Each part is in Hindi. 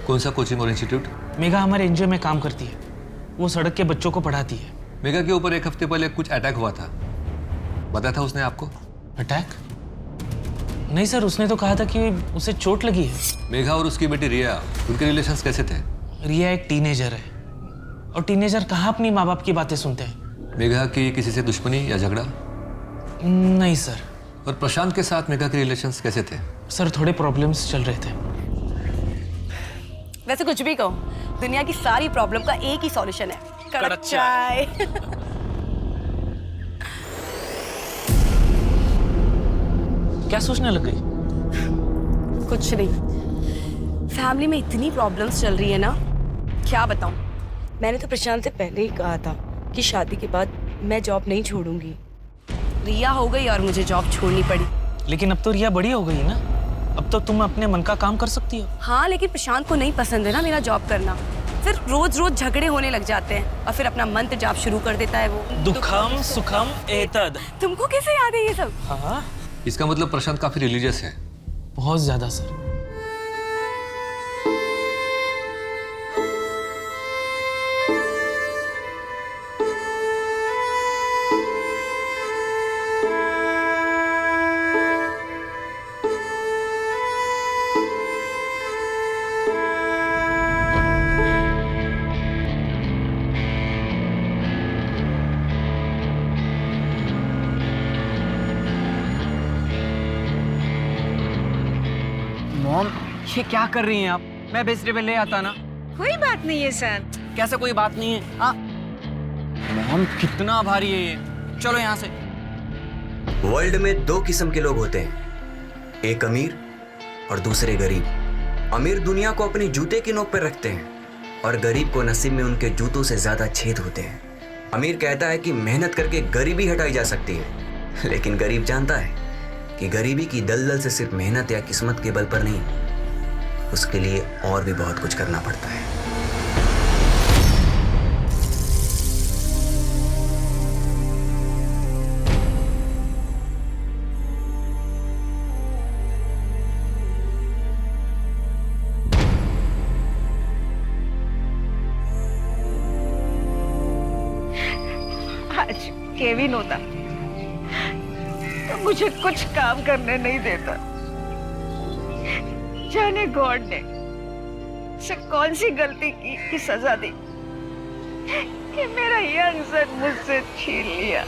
कौन सा कोचिंग और इंस्टीट्यूट? मेघा हमारे एनजीओ में काम करती है। वो सड़क के बच्चों को पढ़ाती है। मेघा के ऊपर 1 हफ्ते पहले कुछ अटैक हुआ था, बताया था उसने आपको? अटैक? नहीं सर, उसने तो कहा था कि उसे चोट लगी है। मेघा और उसकी बेटी रिया, उनके रिलेशंस कैसे थे? रिया एक टीनेजर है और टीनेजर कहाँ अपनी माँ बाप की बातें सुनते हैं। मेघा की किसी से दुश्मनी या झगड़ा? नहीं सर। और प्रशांत के साथ मेघा के रिलेशंस कैसे थे? सर थोड़े प्रॉब्लम्स चल रहे थे। वैसे कुछ भी कहो, दुनिया की सारी प्रॉब्लम का एक ही सॉल्यूशन है, कड़क चाय। क्या सोचने लग गई? कुछ नहीं, फैमिली में इतनी प्रॉब्लम्स चल रही है ना, क्या बताऊं। मैंने तो प्रशांत से पहले ही कहा था कि शादी के बाद मैं जॉब नहीं छोड़ूंगी। रिया हो गई और मुझे जॉब छोड़नी पड़ी। लेकिन अब तो रिया बड़ी हो गई ना, अब तो तुम अपने मन का काम कर सकती हो। हाँ, लेकिन प्रशांत को नहीं पसंद है ना मेरा जॉब करना। फिर रोज रोज झगड़े होने लग जाते हैं और फिर अपना मंत्र जाप शुरू कर देता है वो। दुखम सुखम एतद। तुमको कैसे याद है ये सब? हाँ, इसका मतलब प्रशांत काफी रिलीजियस है। बहुत ज्यादा सर। मॉम, ये क्या कर रही हैं आप? मैं वेजिटेबल ले आता ना। कोई बात नहीं है सर। कैसे कोई बात नहीं है? मॉम, कितना भारी है ये। चलो यहाँ से। वर्ल्ड में 2 किस्म के लोग होते हैं, एक अमीर और दूसरे गरीब। अमीर दुनिया को अपने जूते की नोक पर रखते हैं और गरीब को नसीब में उनके जूतों से ज्यादा छेद होते हैं। अमीर कहता है कि मेहनत करके गरीबी हटाई जा सकती है, लेकिन गरीब जानता है कि गरीबी की दलदल से सिर्फ मेहनत या किस्मत के बल पर नहीं, उसके लिए और भी बहुत कुछ करना पड़ता है। आज केविन होता तो मुझे कुछ काम करने नहीं देता। जाने गॉड ने से कौन सी गलती की कि सजा दी कि मेरा यंग सन मुझसे छीन लिया।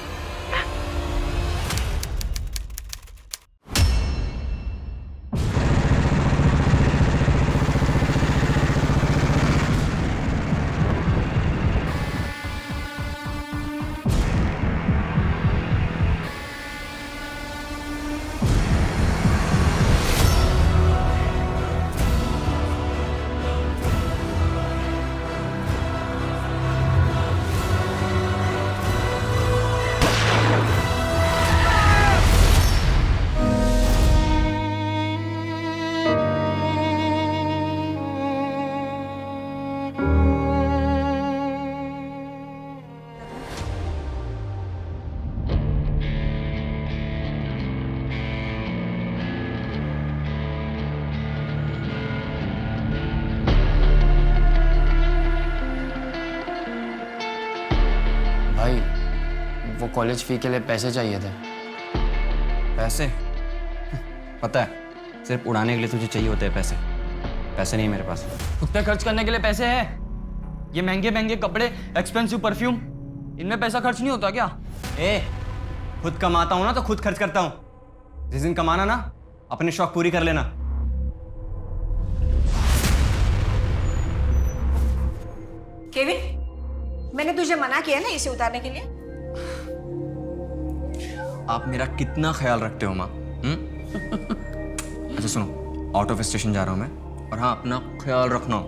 भाई, वो कॉलेज फी के लिए पैसे चाहिए थे। पैसे? पता है, सिर्फ उड़ाने के लिए तुझे चाहिए होते हैं पैसे। पैसे नहीं है मेरे पास। खुद पे खर्च करने के लिए पैसे है? ये महंगे महंगे कपड़े, एक्सपेंसिव परफ्यूम, इनमें पैसा खर्च नहीं होता क्या? खुद कमाता हूँ ना तो खुद खर्च करता हूँ। जिस दिन कमाना ना, अपने शौक पूरी कर लेना। केविन, मैंने तुझे मना किया ना इसे उतारने के लिए। आप मेरा कितना ख्याल रखते हो माँ? अच्छा सुनो, आउट ऑफ स्टेशन जा रहा हूँ मैं, और हाँ, अपना ख्याल रखना।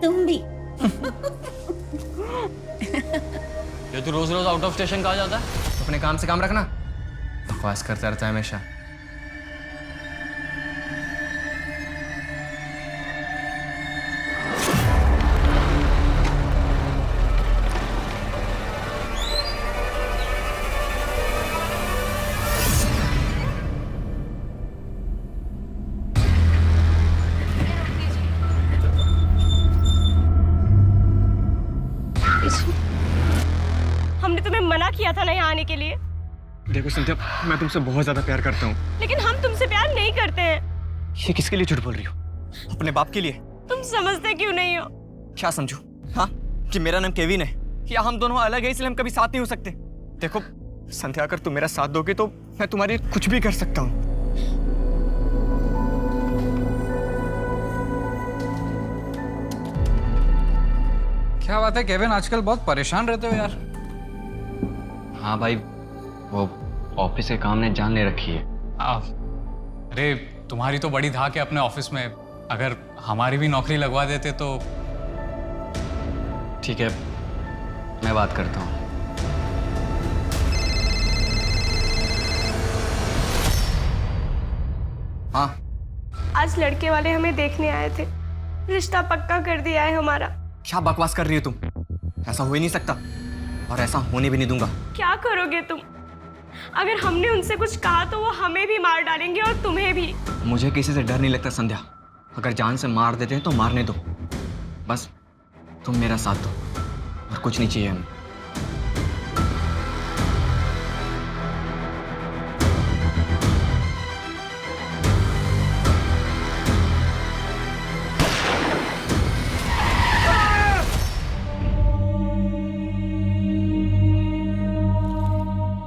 तुम भी। ये तू रोज रोज आउट ऑफ स्टेशन कहाँ जाता है? तो अपने काम से काम रखना, बकवास करता रहता है हमेशा। किया था ना यहाँ आने के लिए? देखो संध्या, मैं तुमसे बहुत ज्यादा प्यार करता हूँ। लेकिन हम तुमसे प्यार नहीं करते हैं। ये किसके लिए झूठ बोल रही हो? अपने बाप के लिए? तुम समझते क्यों नहीं हो? क्या समझू? हाँ, कि मेरा नाम केविन है या हम दोनों अलग है इसलिए हम कभी साथ नहीं हो सकते? देखो संध्या, अगर तुम मेरा साथ दोगे तो मैं तुम्हारे लिए कुछ भी कर सकता हूँ। क्या बात है केविन, आजकल बहुत परेशान रहते हो यार। हाँ भाई, वो ऑफिस के काम ने जान ले रखी है। अरे तुम्हारी तो बड़ी धाक है अपने ऑफिस में, अगर हमारी भी नौकरी लगवा देते तो। ठीक है, मैं बात करता हूँ। हाँ, आज लड़के वाले हमें देखने आए थे। रिश्ता पक्का कर दिया है हमारा। क्या बकवास कर रही हो तुम? ऐसा हो ही नहीं सकता और ऐसा होने भी नहीं दूंगा। क्या करोगे तुम? अगर हमने उनसे कुछ कहा तो वो हमें भी मार डालेंगे और तुम्हें भी। मुझे किसी से डर नहीं लगता संध्या। अगर जान से मार देते हैं तो मारने दो, बस तुम मेरा साथ दो और कुछ नहीं चाहिए हमें।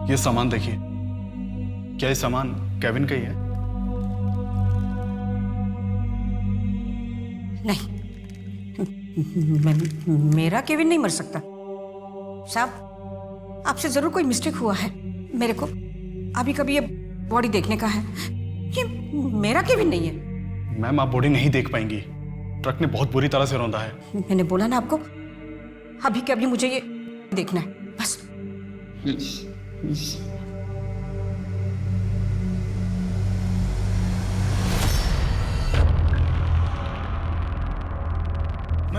ये सामान देखिए, क्या ये सामान केविन का ही है? नहीं, मेरा केविन नहीं मर सकता साहब। आपसे जरूर कोई मिस्टेक हुआ है। मेरे को अभी कभी ये बॉडी देखने का है। ये मेरा केविन नहीं है। मैम, आप बॉडी नहीं देख पाएंगी, ट्रक ने बहुत बुरी तरह से रौंदा है। मैंने बोला ना आपको, अभी के अभी मुझे ये देखना है बस।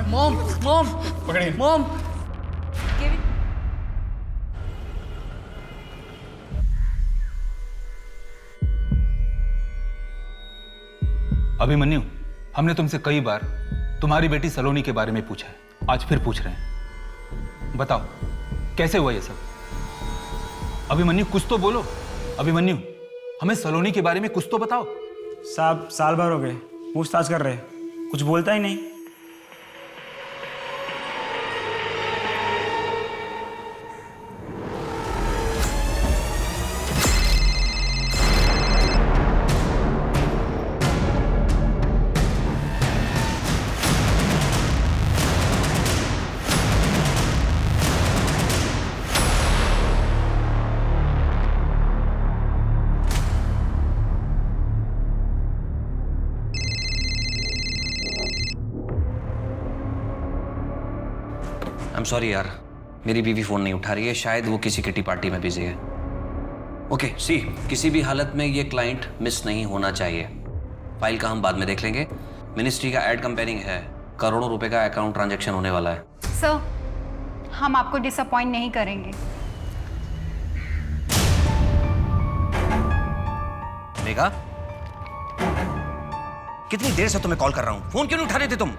मॉम, मॉम, पकड़िए। मॉम। अभिमन्यु, हमने तुमसे कई बार तुम्हारी बेटी सलोनी के बारे में पूछा है, आज फिर पूछ रहे हैं। बताओ कैसे हुआ ये सब? अभिमन्यु कुछ तो बोलो। अभिमन्यु, हमें सलोनी के बारे में कुछ तो बताओ। साहब साल भर हो गए पूछताछ कर रहे, कुछ बोलता ही नहीं। I'm sorry यार, मेरी बीवी फोन नहीं उठा रही है, शायद वो किसी किटी पार्टी में बिजी है। ओके सी, किसी भी हालत में ये क्लाइंट मिस नहीं होना चाहिए। फाइल का हम बाद में देख लेंगे। मिनिस्ट्री का एड कंपेयरिंग है, करोड़ों रुपए का अकाउंट ट्रांजैक्शन होने वाला है। सर, हम आपको डिसअपॉइंट नहीं करेंगे। मेघा, कितनी देर से तुम्हें कॉल कर रहा हूं, फोन क्यों नहीं उठा रहे थे तुम?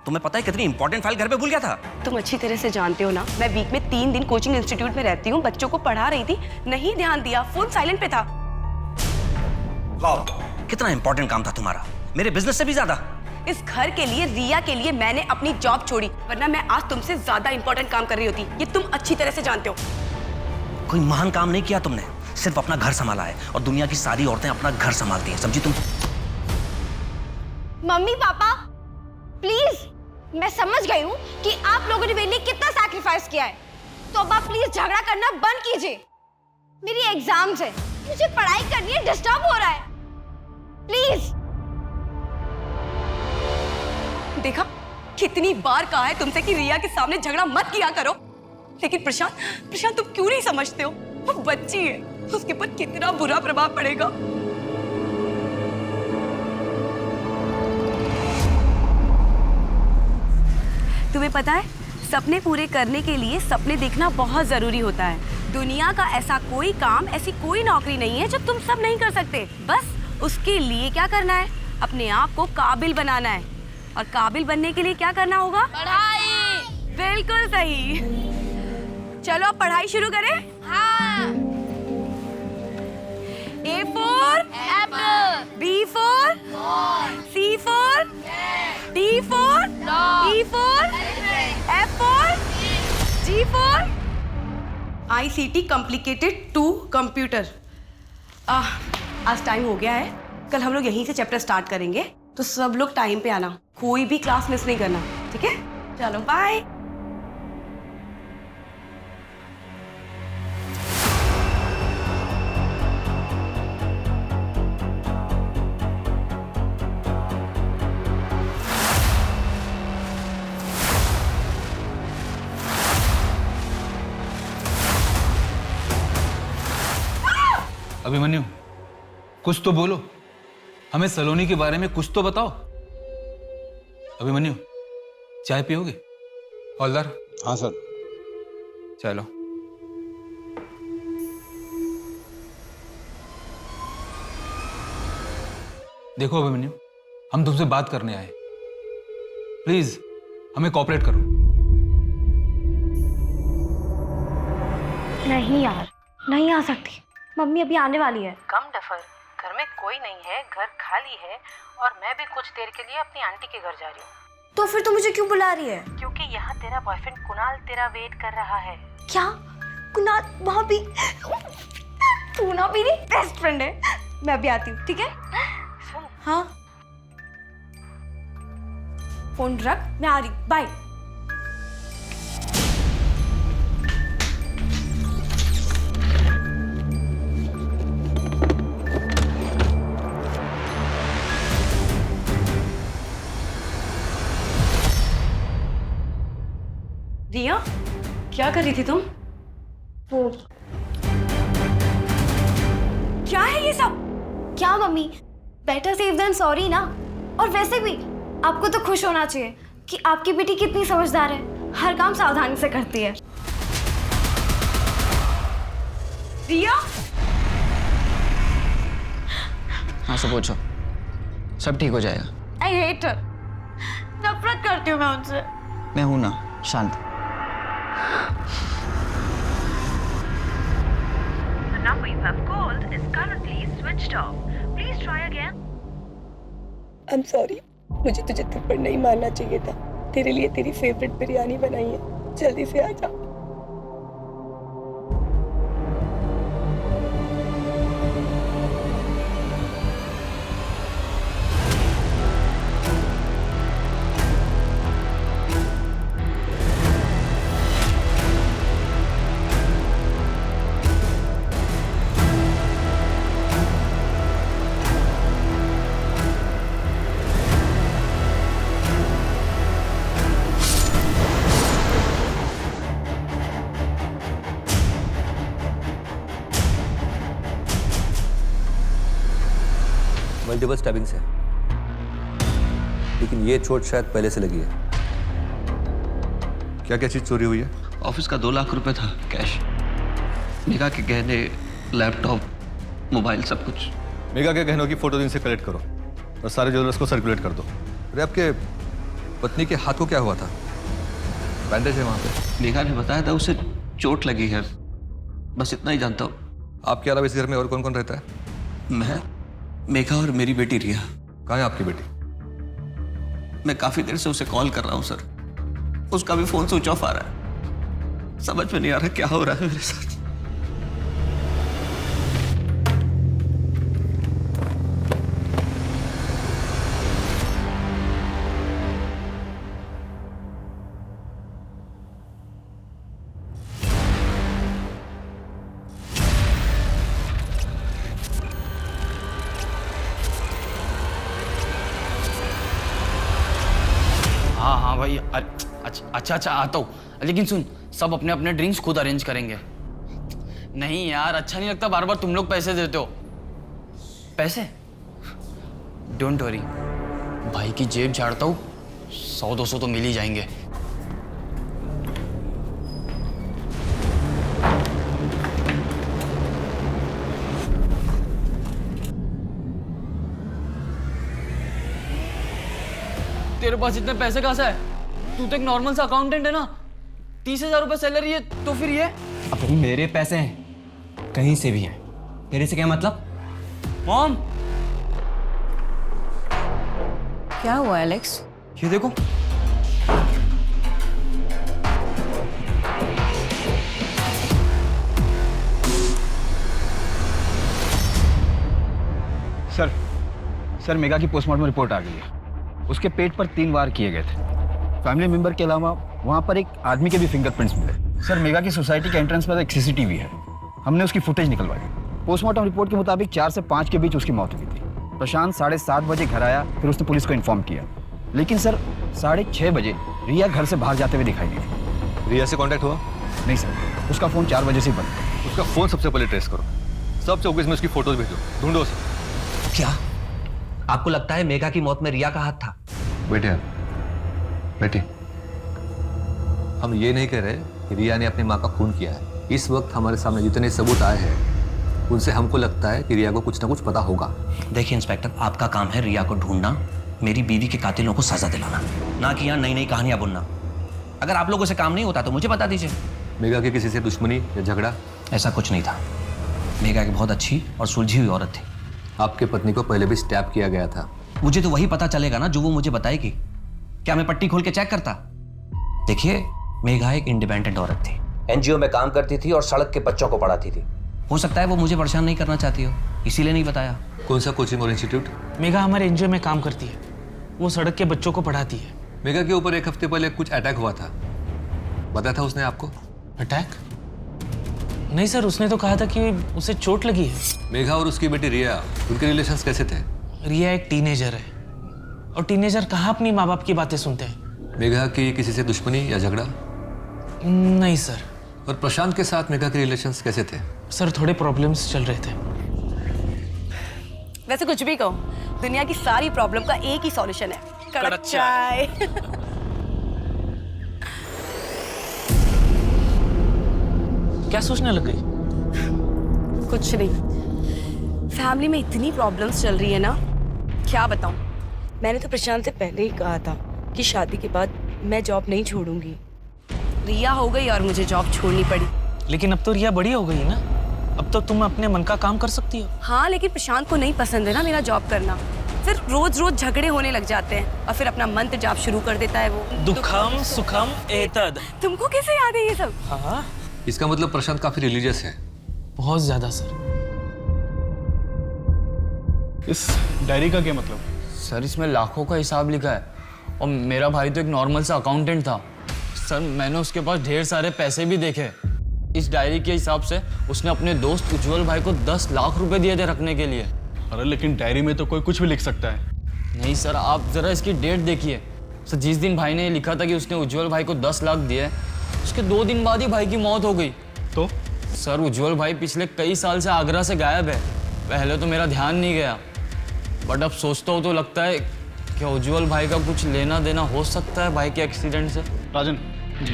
तुम्हें पता है कितनी इंपॉर्टेंट फाइल घर पे भूल गया था। तुम अच्छी तरह से जानते हो ना, मैं वीक में 3 दिन कोचिंग इंस्टीट्यूट में रहती हूँ, बच्चों को पढ़ा रही थी, नहीं ध्यान दिया, फोन साइलेंट पे था। वाह, कितना इंपॉर्टेंट काम था तुम्हारा, मेरे बिजनेस से भी ज्यादा। इस घर के लिए, रिया के लिए मैंने अपनी जॉब छोड़ी, वरना मैं आज तुमसे ज्यादा इंपॉर्टेंट काम कर रही होती। ये तुम अच्छी तरह से जानते हो। कोई महान काम नहीं किया तुमने, सिर्फ अपना घर संभाला है, और दुनिया की सारी औरतें अपना घर संभालती हैं, समझी तुम? मम्मी पापा प्लीज, मैं समझ गई हूँ कि आप लोगों ने मेरे लिए कितना सैक्रिफाइस किया है, तो अब आप प्लीज झगड़ा करना बंद कीजिए। मेरी एग्जाम्स है, मुझे पढ़ाई करनी है, डिस्टर्ब हो रहा है, प्लीज। देखा, कितनी बार कहा है तुमसे कि रिया के सामने झगड़ा मत किया करो, लेकिन प्रशांत तुम क्यों नहीं समझते हो? वो बच्ची है, उसके ऊपर कितना बुरा प्रभाव पड़ेगा। तुम्हें पता है, सपने पूरे करने के लिए सपने देखना बहुत जरूरी होता है। दुनिया का ऐसा कोई काम, ऐसी कोई नौकरी नहीं है जो तुम सब नहीं कर सकते। बस उसके लिए क्या करना है, अपने आप को काबिल बनाना है, और काबिल बनने के लिए क्या करना होगा? पढ़ाई। बिल्कुल सही। चलो अब पढ़ाई शुरू करें। हाँ। A for apple. B for ball. C for cat. D for dog. E for elephant. F for fish. G for ICT complicated to computer. आज टाइम हो गया है। कल हम लोग यहीं से चैप्टर स्टार्ट करेंगे, तो सब लोग टाइम पे आना, कोई भी क्लास मिस नहीं करना, ठीक है? चलो बाय। अभिमन्यु, कुछ तो बोलो, हमें सलोनी के बारे में कुछ तो बताओ। अभिमन्यु, चाय पियोगे? हौलदार। हाँ सर। चलो। देखो अभिमन्यु, हम तुमसे बात करने आए, प्लीज हमें कोऑपरेट करो। नहीं यार, नहीं आ सकती, मम्मी अभी आने वाली है। कम डफर, घर में कोई नहीं है, घर खाली है और मैं भी कुछ देर के लिए अपनी आंटी के घर जा रही हूँ। तो फिर तू मुझे क्यों बुला रही है? क्योंकि यहाँ तेरा बॉयफ्रेंड कुणाल तेरा वेट कर रहा है। क्या? कुणाल वहाँ भी? तू ना मेरी बेस्ट फ्रेंड है। मैं भी आती हूँ, ठीक है? सुन। हाँ। फोन रख, मैं आ रही, बाय। रिया, क्या कर रही थी तुम? वो क्या है ये सब? क्या mummy, better safe than sorry ना। और वैसे भी आपको तो खुश होना चाहिए कि आपकी बेटी कितनी समझदार है, हर काम सावधानी से करती है। रिया, हाँ से पूछो, सब ठीक हो जाएगा। आई हेट हर, नफरत करती हूँ मैं उनसे। मैं हूं ना, शांत। The number you have called is currently switched off. Please try again. I'm sorry, मुझे तुझे थप्पड़ नहीं मारना चाहिए था। तेरे लिए तेरी फेवरेट बिरयानी बनाई है, जल्दी से आ जा। मल्टीपल स्टैबिंग्स है, लेकिन ये चोट शायद पहले से लगी है। क्या क्या चीज चोरी हुई है? ऑफिस का 2 लाख रुपए था कैश, मेघा के गहने, लैपटॉप, मोबाइल, सब कुछ। मेघा के गहनों की फोटो इनसे कलेक्ट करो और सारे ज्वेलर्स को सर्कुलेट कर दो। अरे आपके पत्नी के हाथ को क्या हुआ था? बैंडेज है वहाँ पे। मेघा ने बताया था उसे चोट लगी है, बस इतना ही जानता हूँ। आपके अलावा इस घर में और कौन कौन रहता है? मैं, मेघा और मेरी बेटी रिया। कहाँ है आपकी बेटी? मैं काफी देर से उसे कॉल कर रहा हूँ सर, उसका भी फोन स्विच ऑफ आ रहा है। समझ में नहीं आ रहा क्या हो रहा है मेरे साथ। हाँ भाई, अच्छा आता हूँ। लेकिन सुन, सब अपने अपने ड्रिंक्स खुद अरेंज करेंगे। नहीं यार, अच्छा नहीं लगता बार बार तुम लोग पैसे देते हो। पैसे डोंट वरी, भाई की जेब झाड़ता हूँ, 100-200 तो मिल ही जाएंगे। तेरे पास इतने पैसे कहाँ से है? तू तो एक नॉर्मल सा अकाउंटेंट है ना, 30,000 रुपए सैलरी है, तो फिर ये? अब मेरे पैसे हैं, कहीं से भी है। तेरे से क्या मतलब? मॉम, क्या हुआ एलेक्स? ये देखो। सर मेगा की पोस्टमार्टम रिपोर्ट आ गई है। उसके पेट पर 3 वार किए गए थे। फैमिली मेंबर के अलावा वहाँ पर एक आदमी के भी फिंगरप्रिंट्स मिले। सर मेगा की सोसाइटी के एंट्रेंस पर एक सीसीटीवी है, हमने उसकी फुटेज निकलवाई। पोस्टमार्टम रिपोर्ट के मुताबिक 4 से 5 के बीच उसकी मौत हुई थी। प्रशांत 7:30 बजे घर आया, फिर उसने पुलिस को इन्फॉर्म किया, लेकिन सर 6:30 बजे रिया घर से बाहर जाते हुए दिखाई दी थी। रिया से कांटेक्ट हुआ? नहीं सर, उसका फ़ोन 4 बजे से ही बंद। उसका फ़ोन सबसे पहले ट्रेस करो, सब चौकीस में उसकी फोटोज भेजो, ढूंढो उसे। क्या आपको लगता है मेघा की मौत में रिया का हाथ था? बेटे, हम ये नहीं कह रहे कि रिया ने अपनी माँ का खून किया है। इस वक्त हमारे सामने जितने सबूत आए हैं उनसे हमको लगता है कि रिया को कुछ ना कुछ पता होगा। देखिए इंस्पेक्टर, आपका काम है रिया को ढूंढना, मेरी बीवी के कातिलों को सजा दिलाना, ना कि यहाँ नई नई कहानियां बुनना। अगर आप लोगों से काम नहीं होता तो मुझे बता दीजिए। मेघा की किसी से दुश्मनी या झगड़ा? ऐसा कुछ नहीं था। मेघा एक बहुत अच्छी और सुलझी हुई औरत थी। आपके पत्नी को पहले भी स्टैप किया गया था। मुझे तो वही पता चलेगा ना जो वो मुझे बताएगी। क्या मैं पट्टी खोल के चेक करता? देखिए, मेघा एक इंडिपेंडेंट औरत थी, एनजीओ में काम करती थी और सड़क के बच्चों को पढ़ाती थी। हो सकता है वो मुझे परेशान नहीं करना चाहती हो, इसीलिए नहीं बताया। कौन सा कोचिंग और इंस्टीट्यूट? मेघा हमारे एनजीओ में काम करती है, वो सड़क के बच्चों को पढ़ाती है। मेघा के ऊपर 1 हफ्ते पहले कुछ अटैक हुआ था, बताया था उसने आपको? अटैक? नहीं सर, उसने तो कहा था कि उसे चोट लगी है। मेघा और उसकी बेटी रिया, उनके रिलेशंस कैसे थे? रिया एक टीनेजर है और टीनेजर कहाँ अपनी माँ बाप की बातें सुनते हैं। मेघा की किसी से दुश्मनी या झगड़ा? नहीं सर। और प्रशांत के साथ मेघा के रिलेशंस कैसे थे? सर थोड़े प्रॉब्लम्स चल रहे थे। वैसे कुछ भी कहो, दुनिया की सारी प्रॉब्लम का एक ही सॉल्यूशन है, कड़क चाय। क्या सोचने लग गई? कुछ नहीं, फैमिली में इतनी प्रॉब्लम्स चल रही है ना, क्या बताऊं। मैंने तो प्रशांत से पहले ही कहा था कि शादी के बाद मैं जॉब नहीं छोड़ूंगी। रिया हो गई और मुझे जॉब छोड़नी पड़ी। लेकिन अब तो रिया बड़ी हो गई ना, अब तो तुम अपने मन का काम कर सकती हो। हाँ, लेकिन प्रशांत को नहीं पसंद है ना मेरा जॉब करना। फिर रोज रोज झगड़े होने लग जाते हैं और फिर अपना मंत्र जाप शुरू कर देता है वो। दुखम सुखम एतद। तुमको कैसे याद है ये सब? हाँ, इसका मतलब प्रशांत काफी रिलीजियस है। बहुत ज्यादा सर। इस डायरी का क्या मतलब? सर इसमें लाखों का हिसाब लिखा है और मेरा भाई तो एक नॉर्मल सा अकाउंटेंट था। सर मैंने उसके पास ढेर सारे पैसे भी देखे। इस डायरी के हिसाब से उसने अपने दोस्त उज्जवल भाई को 10 लाख रुपए दिए थे रखने के लिए। अरे लेकिन डायरी में तो कोई कुछ भी लिख सकता है। नहीं सर, आप जरा इसकी डेट देखिए। सर जिस दिन भाई ने लिखा था कि उसने उज्जवल भाई को 10 लाख दिए, उसके 2 दिन बाद ही भाई की मौत हो गई। तो सर उज्जवल भाई पिछले कई साल से आगरा से गायब है। पहले तो मेरा ध्यान नहीं गया, बट अब सोचता हूँ तो लगता है कि उज्जवल भाई का कुछ लेना देना हो सकता है भाई के एक्सीडेंट से। राजन जी,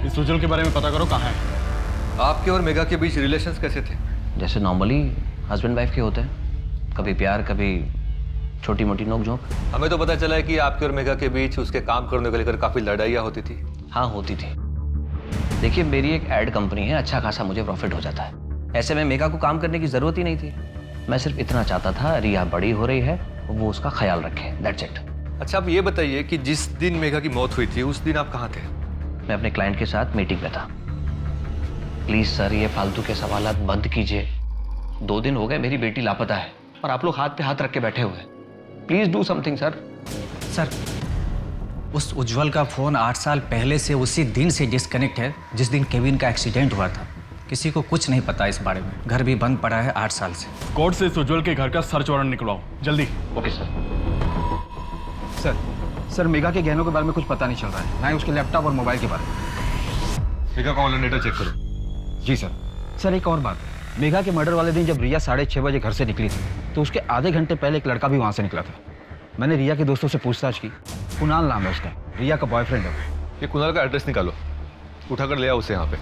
इस उज्जवल के बारे में पता करो, कहाँ है। आपके और मेघा के बीच रिलेशंस कैसे थे? जैसे नॉर्मली हस्बैंड वाइफ के होते हैं, कभी प्यार कभी छोटी मोटी नोक-झोंक। हमें तो पता चला है कि आपके और मेघा के बीच उसके काम करने को लेकर काफी लड़ाइयाँ होती थी। हाँ होती थी। देखिए मेरी एक एड कंपनी है, अच्छा खासा मुझे प्रॉफिट हो जाता है। ऐसे में मेघा को काम करने की जरूरत ही नहीं थी। मैं सिर्फ इतना चाहता था रिया बड़ी हो रही है, वो उसका ख्याल रखे, दैट्स इट। अच्छा आप ये बताइए कि जिस दिन मेघा की मौत हुई थी उस दिन आप कहाँ थे? मैं अपने क्लाइंट के साथ मीटिंग में था। प्लीज सर ये फालतू के सवालात बंद कीजिए। 2 दिन हो गए मेरी बेटी लापता है और आप लोग हाथ पे हाथ रख के बैठे हुए हैं। Please do something sir. Sir उस उज्जवल का फोन 8 साल पहले से उसी दिन से डिस्कनेक्ट है जिस दिन केविन का एक्सीडेंट हुआ था। किसी को कुछ नहीं पता इस बारे में। घर भी बंद पड़ा है 8 साल से। कोर्ट से इस उज्जवल के घर का सर्च वारंट निकलवाओ जल्दी। Okay sir. सर मेघा के गहनों के बारे में कुछ पता नहीं चल रहा है, ना ही उसके लैपटॉप और मोबाइल के बारे में। मेघा का ऑनलाइन डेटा चेक करो। जी सर। सर एक और बात, मेघा के मर्डर वाले दिन जब रिया 6:30 बजे घर से निकली थी तो उसके आधे घंटे पहले एक लड़का भी वहाँ से निकला था। मैंने रिया के दोस्तों से पूछताछ की, कुणाल नाम है उसका, रिया का बॉयफ्रेंड है। ये कुणाल का एड्रेस निकालो, उठाकर ले आओ उसे यहाँ पे।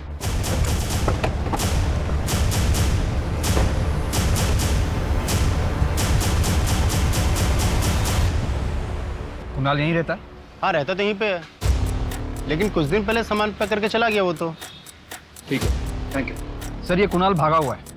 कुणाल यहीं रहता है? हाँ रहता तो यहीं पे है, लेकिन कुछ दिन पहले सामान पैक करके चला गया वो तो। ठीक है, थैंक यू। सर ये कुणाल भागा हुआ है।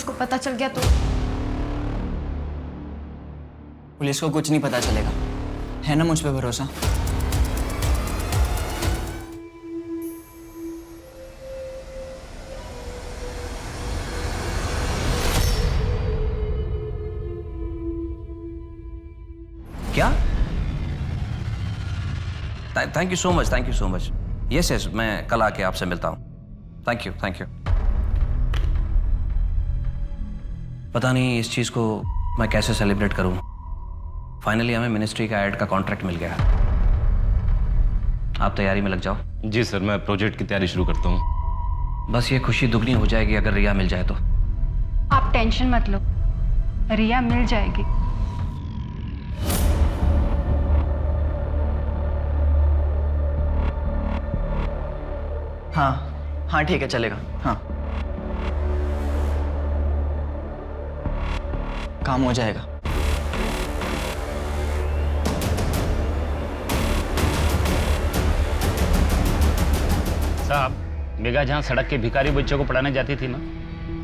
को पता चल गया तो? पुलिस को कुछ नहीं पता चलेगा, है ना मुझ पे भरोसा? क्या? Thank you so much, thank you so much. Yes yes, मैं कल आके आपसे मिलता हूँ। Thank you, thank you. पता नहीं इस चीज़ को मैं कैसे सेलिब्रेट करूँ। फाइनली हमें मिनिस्ट्री का एड का कॉन्ट्रैक्ट मिल गया। आप तैयारी में लग जाओ। जी सर, मैं प्रोजेक्ट की तैयारी शुरू करता हूँ। बस ये खुशी दुगनी हो जाएगी अगर रिया मिल जाए तो। आप टेंशन मत लो, रिया मिल जाएगी। हाँ हाँ ठीक है, चलेगा। हाँ, काम हो जाएगा। साहब, मेघा जहाँ सड़क के भिखारी बच्चों को पढ़ाने जाती थी ना,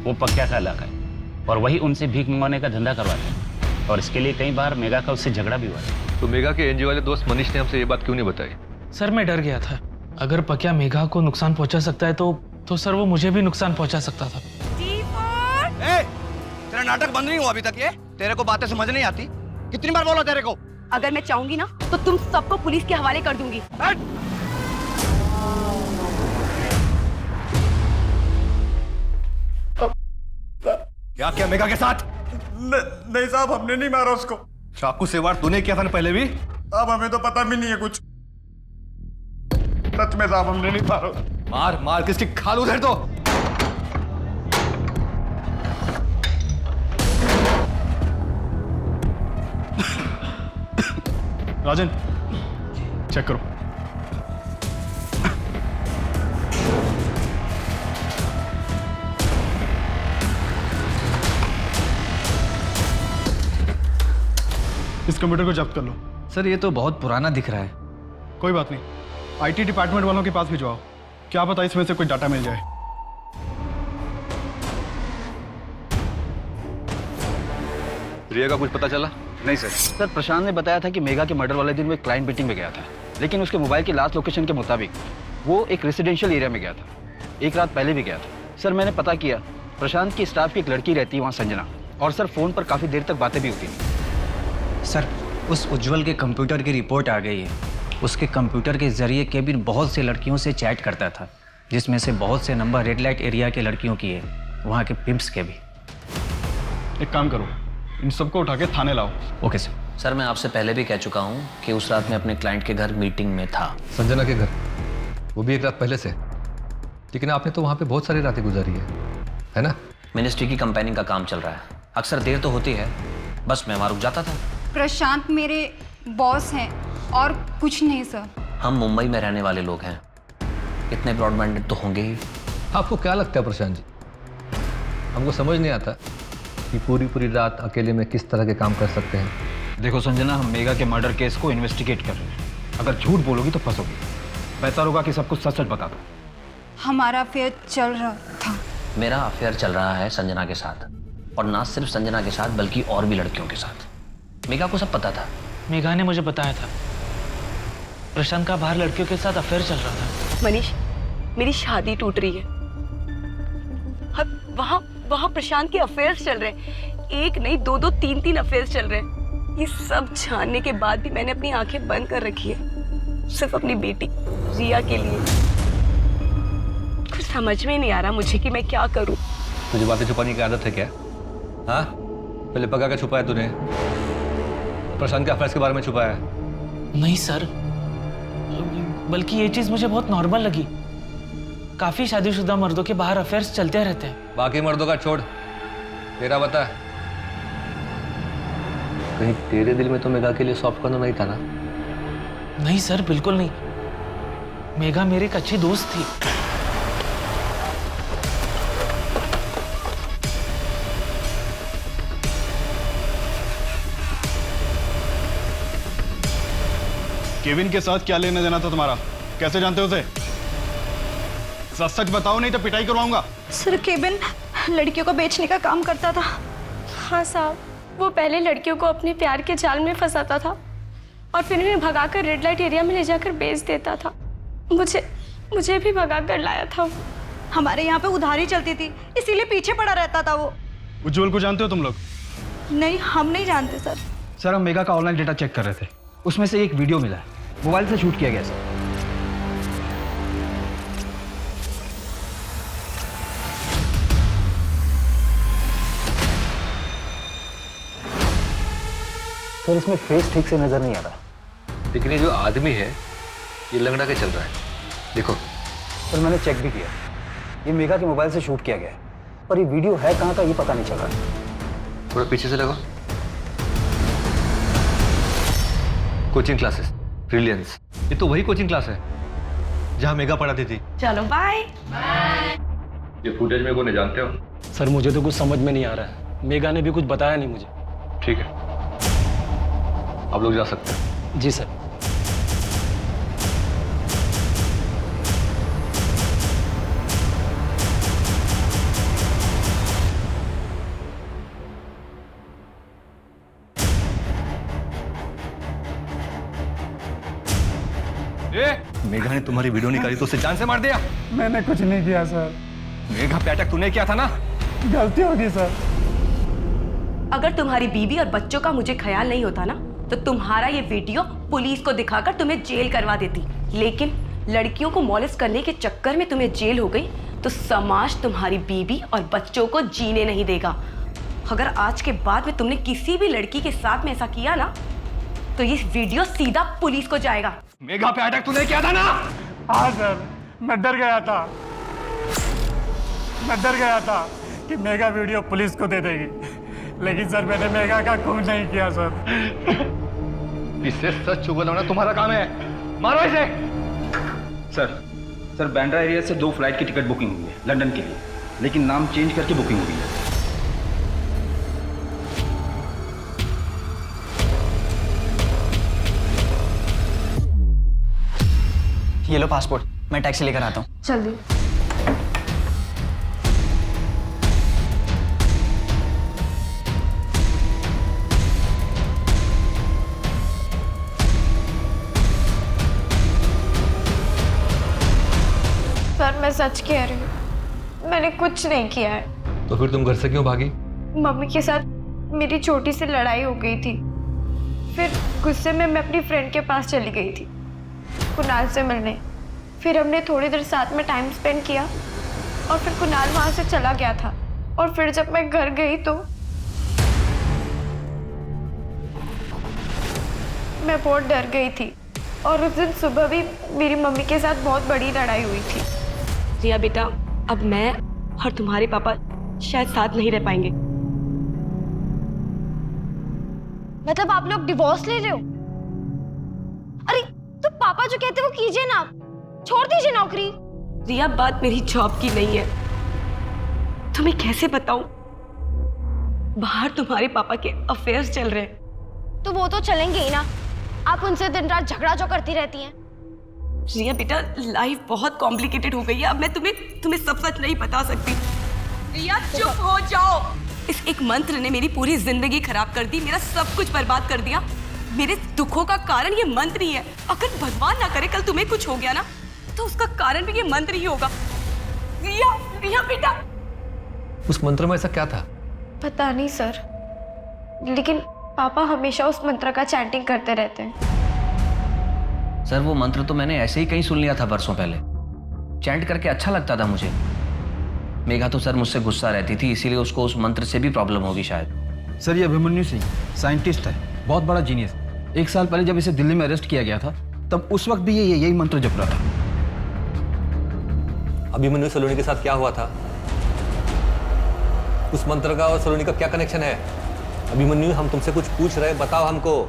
वो पक्या का इलाका है और वही उनसे भीख मंगवाने का धंधा करवाते हैं और इसके लिए कई बार मेघा का उससे झगड़ा भी हुआ है। तो मेघा के एनजीओ वाले दोस्त मनीष ने हमसे ये बात क्यों नहीं बताई? सर मैं डर गया था, अगर पक्या मेघा को नुकसान पहुंचा सकता है तो सर वो मुझे भी नुकसान पहुंचा सकता था। तेरा नाटक बंद नहीं हुआ अभी तक? ये तेरे को बातें समझ नहीं आती? कितनी बार बोला तेरे को? अगर मैं चाहूंगी ना तो तुम सबको पुलिस के हवाले कर दूंगी। क्या मेघा के साथ? नहीं साहब, हमने नहीं मारा उसको। चाकू से वार तूने किया था ना पहले भी? अब हमें तो पता भी नहीं है कुछ। सच में साहब, हमने नहीं मारा। मार मार किसकी खाल उधर तो। राजन, चेक करो। इस कंप्यूटर को जब्त कर लो। सर ये तो बहुत पुराना दिख रहा है। कोई बात नहीं, आईटी डिपार्टमेंट वालों के पास भिजवाओ, क्या पता इसमें से कोई डाटा मिल जाए। रिया का कुछ पता चला? नहीं सर, प्रशांत ने बताया था कि मेघा के मर्डर वाले दिन वो एक क्लाइंट मीटिंग में गया था, लेकिन उसके मोबाइल की लास्ट लोकेशन के मुताबिक वो एक रेसिडेंशियल एरिया में गया था। एक रात पहले भी गया था। सर मैंने पता किया, प्रशांत की स्टाफ की एक लड़की रहती है वहाँ, संजना, और सर फोन पर काफ़ी देर तक बातें भी होती थी। सर उस उज्जवल के कंप्यूटर की रिपोर्ट आ गई है। उसके कंप्यूटर के जरिए केबिन बहुत से लड़कियों से चैट करता था, जिसमें से बहुत से नंबर रेड लाइट एरिया के लड़कियों की है, वहाँ के पिम्प्स के भी। एक काम करो, इन सबको उठा के थाने लाओ। Okay sir. सर मैं आपसे पहले भी कह चुका हूँ कि उस रात में अपने क्लाइंट के घर मीटिंग में था। संजना के घर? वो भी एक रात पहले से? लेकिन आपने तो वहाँ पे बहुत सारी रातें गुजारी है ना? मिनिस्ट्री की कंपेनिंग का काम चल रहा है, अक्सर देर तो होती है, बस मैं वहाँ रुक जाता था। प्रशांत मेरे बॉस हैं और कुछ नहीं सर। हम मुंबई में रहने वाले लोग हैं, इतने ब्रॉड माइंडेड तो होंगे ही। आपको क्या लगता है प्रशांत जी, हमको समझ नहीं आता कि पूरी रात अकेले में किस तरह के काम कर सकते हैं। देखो संजना, हम मेघा के मर्डर केस को इन्वेस्टिगेट कर रहे हैं। अगर झूठ बोलोगी तो फंसोगी। बेहतर होगा कि सब कुछ सच सच बता दो। हमारा अफेयर चल रहा था। मेरा अफेयर चल रहा है संजना के साथ, और ना सिर्फ संजना के साथ बल्कि और भी लड़कियों के साथ। मेघा को सब पता था। मेघा ने मुझे बताया था प्रशांत का बाहर लड़कियों के साथ अफेयर चल रहा था। मनीष, मेरी शादी टूट रही है, वहाँ प्रशांत के अफेयर्स चल रहे हैं। एक नहीं, दो, तीन अफेयर्स चल रहे हैं। ये सब जानने के बाद भी मैंने अपनी आंखें बंद कर रखी है, सिर्फ अपनी बेटी रिया के लिए। कुछ समझ में नहीं आ रहा मुझे कि मैं क्या करूं। तुझे बातें छुपाने की आदत है क्या? हाँ, पहले पका के छुपाया तूने, प्रशांत के अफेयर्स के बारे में छुपाया? नहीं सर, बल्कि ये चीज मुझे बहुत नॉर्मल लगी। काफी शादीशुदा मर्दों के बाहर अफेयर्स चलते रहते हैं। बाकी मर्दों का छोड़, तेरा बता। कहीं तेरे दिल में तो मेघा के लिए सॉफ्ट कॉर्नर नहीं था ना? नहीं सर, बिल्कुल नहीं। मेघा मेरी एक अच्छी दोस्त थी। केविन के साथ क्या लेना देना था तुम्हारा? कैसे जानते हो उसे? सच सच बताओ, नहीं तो पिटाई करवाऊंगा। सर केविन लड़कियों को बेचने का काम करता था। हाँ साहब, वो पहले लड़कियों को अपने प्यार के जाल में फंसाता था और फिर उन्हें भगाकर रेड लाइट एरिया में ले जाकर बेच देता था। मुझे भी भगाकर लाया था। हमारे यहाँ पे उधारी चलती थी, इसीलिए पीछे पड़ा रहता था वो। उज्जवल को जानते हो तुम लोग? नहीं, हम नहीं जानते सर। सर हम मेगा का ऑनलाइन डेटा चेक कर रहे थे, उसमें से एक वीडियो मिला है, मोबाइल से शूट किया गया सर। सर इसमें फेस ठीक से नजर नहीं आ रहा, लेकिन ये जो आदमी है ये लंगड़ा के चल रहा है, देखो। सर मैंने चेक भी किया, ये मेगा के मोबाइल से शूट किया गया है, पर ये वीडियो है कहाँ का ये पता नहीं चल रहा। थोड़ा पीछे से लगो। कोचिंग क्लासेस, ब्रिलियंस, ये तो वही कोचिंग क्लास है जहाँ मेगा पढ़ाती थी। चलो बाय। ये फुटेज में कौन जानते हो? सर मुझे तो कुछ समझ में नहीं आ रहा है, मेगा ने भी कुछ बताया नहीं मुझे। ठीक है, आप लोग जा सकते हैं। जी सर। मेघा ने तुम्हारी वीडियो निकाली तो उसे जान से मार दिया? मैंने कुछ नहीं किया सर। मेघा पे अटैक तूने किया था ना? गलती होगी सर। अगर तुम्हारी बीवी और बच्चों का मुझे ख्याल नहीं होता ना, तो तुम्हारा ये वीडियो पुलिस को दिखाकर तुम्हें जेल करवा देती। लेकिन लड़कियों को मॉलेस्ट करने के चक्कर में तुम्हें जेल हो गई, तो समाज तुम्हारी बीवी और बच्चों को जीने नहीं देगा। अगर आज के बाद में तुमने किसी भी लड़की के साथ में ऐसा किया ना, तो ये वीडियो सीधा पुलिस को जाएगा। मेघा पे अटैक तूने किया था ना? हाँ सर, मैं डर गया था। मैं डर गया था कि मेगा वीडियो पुलिस को दे देगी, लेकिन सर मैंने मेगा का खून नहीं किया सर। इससे सच छुपाना तुम्हारा काम है, मारो इसे। सर बांद्रा एरिया से 2 फ्लाइट की टिकट बुकिंग हुई है लंदन के लिए, लेकिन नाम चेंज करके बुकिंग हुई है। ये लो पासपोर्ट, मैं टैक्सी लेकर आता हूँ। जल्दी। सर मैं सच कह रही हूँ, मैंने कुछ नहीं किया है। तो फिर तुम घर से क्यों भागी? मम्मी के साथ मेरी छोटी सी लड़ाई हो गई थी, फिर गुस्से में मैं अपनी फ्रेंड के पास चली गई थी कुणाल से मिलने। फिर हमने थोड़ी देर साथ में टाइम स्पेंड किया और फिर कुणाल वहाँ से चला गया था। और फिर जब मैं घर गई तो मैं बहुत डर गई थी, और उस दिन सुबह भी मेरी मम्मी के साथ बहुत बड़ी लड़ाई हुई थी। रिया बेटा, अब मैं और तुम्हारे पापा शायद साथ नहीं रह पाएंगे। मतलब आप लोग डिवोर्स ले रहे हो? अरे तो पापा जो कहते हैं वो कीजिए ना, छोड़ दीजिए नौकरी। रिया, बात मेरी जॉब की नहीं है। तुम्हें कैसे बताऊं, बाहर तुम्हारे पापा के अफेयर्स चल रहे हैं। तो वो तो चलेंगे ही ना, आप उनसे दिन रात झगड़ा जो करती रहती हैं। रिया बेटा, लाइफ बहुत कॉम्प्लिकेटेड हो गई है। अब मैं तुम्हें सब सच नहीं बता सकती। रिया चुप हो जाओ। इस एक मंत्र ने मेरी पूरी जिंदगी खराब कर दी, मेरा सब कुछ बर्बाद कर दिया। मेरे दुखों का कारण ये मंत्र ही है। अगर भगवान ना करे कल तुम्हें कुछ हो गया ना, तो उसका कारण भी ये मंत्र ही होगा। रिया बेटा। उस मंत्र में ऐसा क्या था? पता नहीं सर, लेकिन पापा हमेशा उस मंत्र का चैंटिंग करते रहते हैं। सर वो मंत्र तो मैंने ऐसे ही कहीं सुन लिया था बरसों पहले। चैंट करके अच्छा लगता था मुझे। मेघा तो सर मुझसे गुस्सा रहती थी, इसीलिए उसको उस मंत्र से भी प्रॉब्लम होगी शायद। सर ये अभिमन्यु सिंह साइंटिस्ट है, बहुत बड़ा जीनियस। 1 साल पहले जब इसे दिल्ली में अरेस्ट किया गया था, तब उस वक्त भी ये यही मंत्र जप रहा था। अभिमन्यु सलोनी के साथ क्या हुआ था? उस मंत्र का और सलोनी का क्या कनेक्शन है? अभिमन्यु, हम तुमसे कुछ पूछ रहे हैं, बताओ हमको।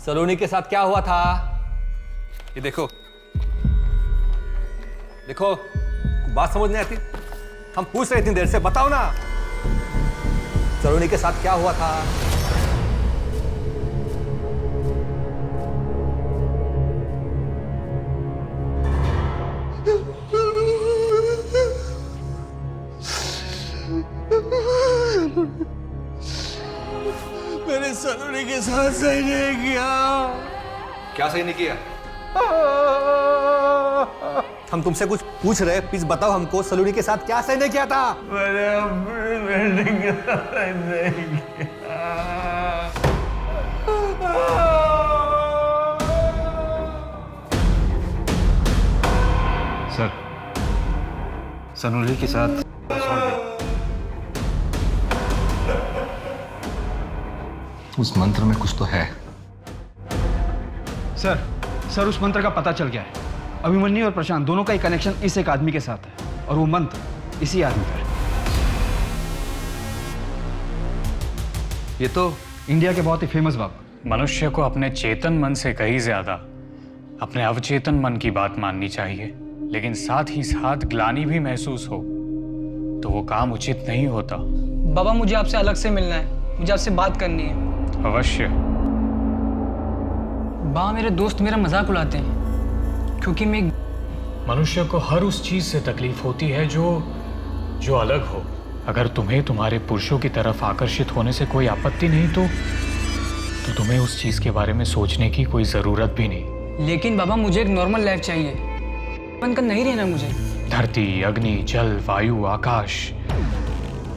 सलोनी के साथ क्या हुआ था? ये देखो देखो, बात समझ नहीं आती? हम पूछ रहे इतनी देर से, बताओ ना। सलोनी के साथ क्या हुआ था? साथ सही नहीं किया। क्या सही नहीं किया? हम तुमसे कुछ पूछ रहे, प्लीज बताओ हमको, सलोनी के साथ क्या सही नहीं किया था? मैंने अपनी बेटी के साथ नहीं किया। सर, सलोनी के साथ उस मंत्र में कुछ तो है। सर उस मंत्र का पता चल गया है। अभिमन्यु और प्रशांत दोनों का एक कनेक्शन इस एक आदमी के साथ है और वो मंत्र इसी आदमी पर। ये तो इंडिया के बहुत ही फेमस बाबा। मनुष्य को अपने चेतन मन से कहीं ज्यादा अपने अवचेतन मन की बात माननी चाहिए, लेकिन साथ ही साथ ग्लानि भी महसूस हो तो वो काम उचित नहीं होता। बाबा मुझे आपसे अलग से मिलना है, मुझे आपसे बात करनी है। अवश्य। बाबा मेरे दोस्त मेरा मजाक उड़ाते हैं क्योंकि मैं मनुष्य को हर उस चीज से तकलीफ होती है जो अलग हो। अगर तुम्हें तुम्हारे पुरुषों की तरफ आकर्षित होने से कोई आपत्ति नहीं तो तुम्हें उस चीज के बारे में सोचने की कोई जरूरत भी नहीं। लेकिन बाबा मुझे एक नॉर्मल लाइफ चाहिए, बनकर नहीं रहना मुझे। धरती, अग्नि, जल, वायु, आकाश,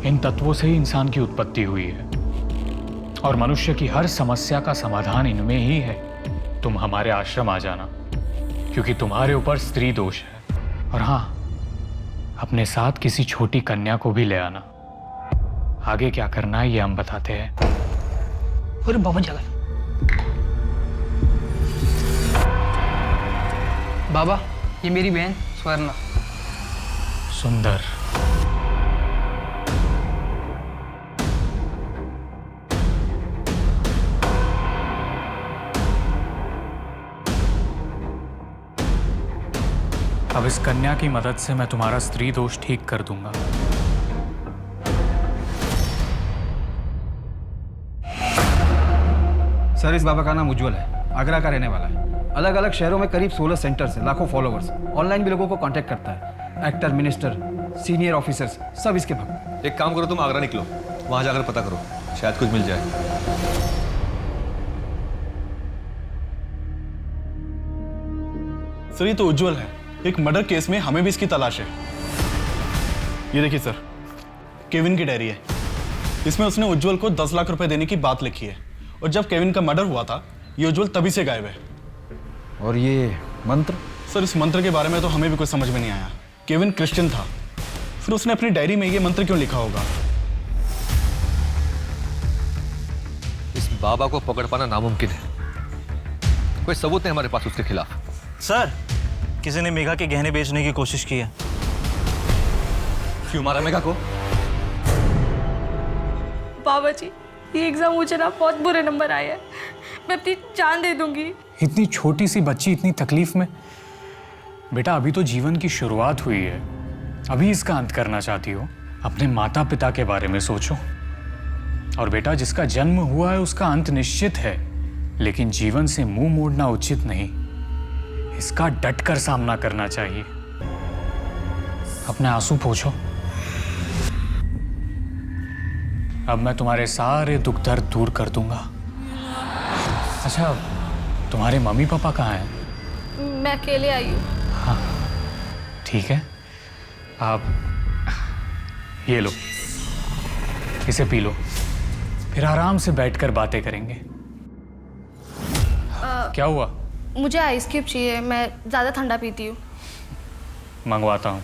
इन तत्वों से ही इंसान की उत्पत्ति हुई है और मनुष्य की हर समस्या का समाधान इनमें ही है। तुम हमारे आश्रम आ जाना क्योंकि तुम्हारे ऊपर स्त्री दोष है, और हाँ, अपने साथ किसी छोटी कन्या को भी ले आना। आगे क्या करना है ये हम बताते हैं। अरे बाबा जगह बाबा, ये मेरी बहन स्वर्णा। सुंदर। अब इस कन्या की मदद से मैं तुम्हारा स्त्री दोष ठीक कर दूंगा। सर, इस बाबा का नाम उज्जवल है, आगरा का रहने वाला है। अलग अलग शहरों में करीब 16 सेंटर्स हैं, लाखों फॉलोवर्स। ऑनलाइन भी लोगों को कांटेक्ट करता है। एक्टर, मिनिस्टर, सीनियर ऑफिसर्स सब इसके भक्त। एक काम करो, तुम आगरा निकलो, वहां जाकर पता करो, शायद कुछ मिल जाए। सर, ये तो उज्जवल है। एक मर्डर केस में हमें भी इसकी तलाश है। ये देखिए सर, केविन की डायरी है। इसमें उसने उज्जवल को 10 लाख रुपए देने की बात लिखी है, और जब केविन का मर्डर हुआ था ये उज्जवल तभी से गायब है। और ये मंत्र? सर, इस मंत्र के बारे में तो हमें भी कुछ समझ में नहीं आया। केविन क्रिश्चियन था, फिर उसने अपनी डायरी में ये मंत्र क्यों लिखा होगा? इस बाबा को पकड़ पाना नामुमकिन है। कोई सबूत नहीं हमारे पास उसके खिलाफ। सर, किसी ने मेघा के गहने बेचने की कोशिश की है। क्यों मारा मेघा को? बाबा जी, ये एग्जाम मुझे ना बहुत बुरे नंबर आए हैं, मैं अपनी जान दे दूंगी। इतनी छोटी सी बच्ची इतनी तकलीफ में। बेटा, अभी तो जीवन की शुरुआत हुई है, अभी इसका अंत करना चाहती हो? अपने माता पिता के बारे में सोचो। और बेटा, जिसका जन्म हुआ है उसका अंत निश्चित है, लेकिन जीवन से मुंह मोड़ना उचित नहीं। इसका डटकर सामना करना चाहिए। अपने आंसू पोंछो। अब मैं तुम्हारे सारे दुख दर्द दूर कर दूंगा। अच्छा, तुम्हारे मम्मी पापा कहाँ हैं? मैं अकेले आई हूँ। हाँ, ठीक है। आप ये लो, इसे पी लो, फिर आराम से बैठकर बातें करेंगे। क्या हुआ? मुझे आइस क्यूब चाहिए, मैं ज़्यादा ठंडा पीती हूँ। मंगवाता हूँ।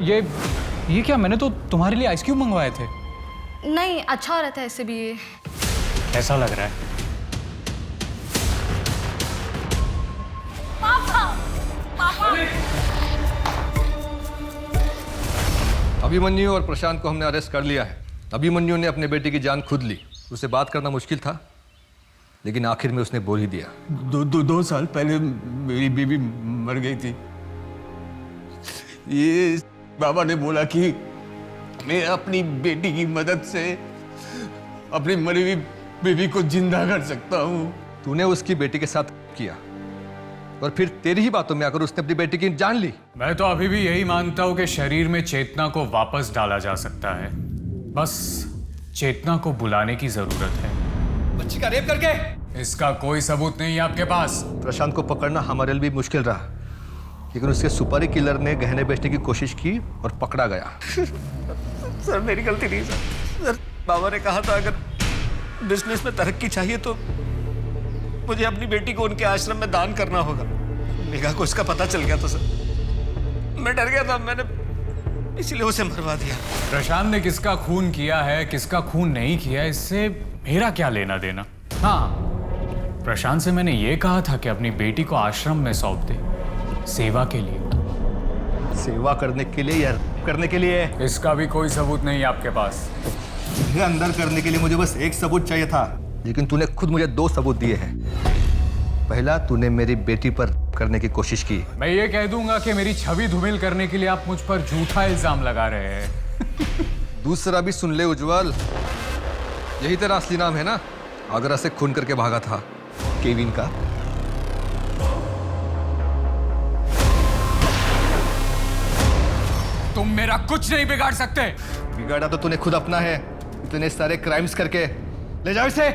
ये क्या? मैंने तो तुम्हारे लिए आइस क्यूब मंगवाए थे। नहीं, अच्छा हो रहा था इससे भी। ये कैसा लग रहा है? पापा, पापा। अभिमन्यु और प्रशांत को हमने अरेस्ट कर लिया है। अभिमन्यु ने अपने बेटे की जान खुद ली। उससे बात करना मुश्किल था, लेकिन आखिर में उसने बोल ही दिया। दो साल पहले मेरी बीवी मर गई थी। ये बाबा ने बोला कि मैं अपनी बेटी की मदद से अपनी मरी हुई बीवी को जिंदा कर सकता हूँ। तूने उसकी बेटी के साथ किया, और फिर तेरी ही बातों में आकर उसने अपनी बेटी की जान ली। मैं तो अभी भी यही मानता हूं कि शरीर में चेतना को वापस डाला जा सकता है, बस चेतना को बुलाने की जरूरत है। बच्ची का रेप करके इसका कोई सबूत नहीं है आपके पास। प्रशांत को पकड़ना हमारे लिए भी मुश्किल रहा, लेकिन उसके सुपारी किलर ने गहने बेचने की कोशिश की और पकड़ा गया। सर मेरी गलती नहीं सर बाबा ने कहा था अगर बिजनेस में तरक्की चाहिए तो मुझे अपनी बेटी को उनके आश्रम में दान करना होगा। मेघा को इसका पता चल गया तो सर मैं डर गया था, मैंने इसलिए उसे मरवा दिया। प्रशांत ने किसका खून किया है किसका खून नहीं किया इससे मेरा क्या लेना देना। हाँ, प्रशांत से मैंने ये कहा था कि अपनी बेटी को आश्रम में सौंप दे, सेवा के लिए। सेवा करने के लिए या करने के लिए? इसका भी कोई सबूत नहीं है आपके पास। मुझे अंदर करने के लिए मुझे बस एक सबूत चाहिए था, लेकिन तूने खुद मुझे 2 सबूत दिए हैं। पहला, तूने मेरी बेटी पर करने की कोशिश की। मैं ये कह दूंगा कि मेरी छवि धूमिल करने के लिए आप मुझ पर झूठा इल्जाम लगा रहे हैं। दूसरा भी सुन ले उज्जवल, यही तेरा असली नाम है ना? आगरा से खून करके भागा था, केविन का। तुम मेरा कुछ नहीं बिगाड़ सकते। बिगाड़ा तो तूने खुद अपना है, इतने सारे क्राइम्स करके। ले जाओ इसे।